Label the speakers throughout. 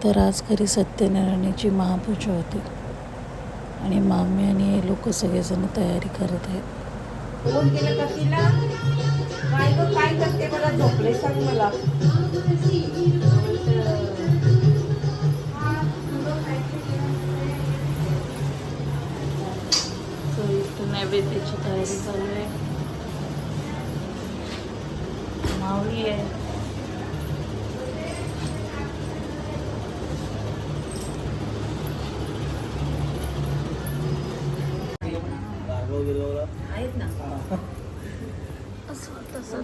Speaker 1: तर आज खरी सत्यनारायणाची महापूजा होती आणि मामी आणि हे लोक सगळेजण तयारी करत आहेत.
Speaker 2: फोन केलं का तिला काय ग काय करते मला झोपले सांग मला.
Speaker 1: नैवेद्याची तयारी चालू आहे. माऊली आहे.
Speaker 2: आहेत ना
Speaker 1: तसं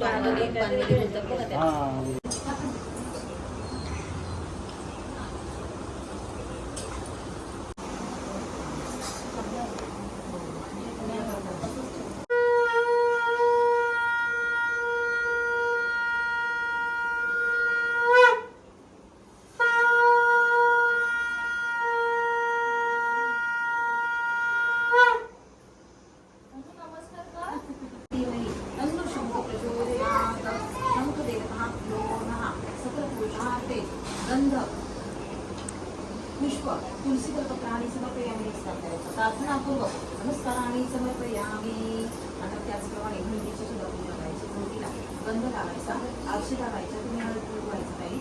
Speaker 2: गंध पुष्प तुलसी पत्राणि समर्पयामि प्रार्थनापूर्वक नमस्काराणि समर्पयामि. आता त्याचप्रमाणे मेहंदीची सुद्धा पूजा करायची. मेहंदीला गंध लावायचा, औषध लावायचा, तुम्ही हळद व्हायचं काही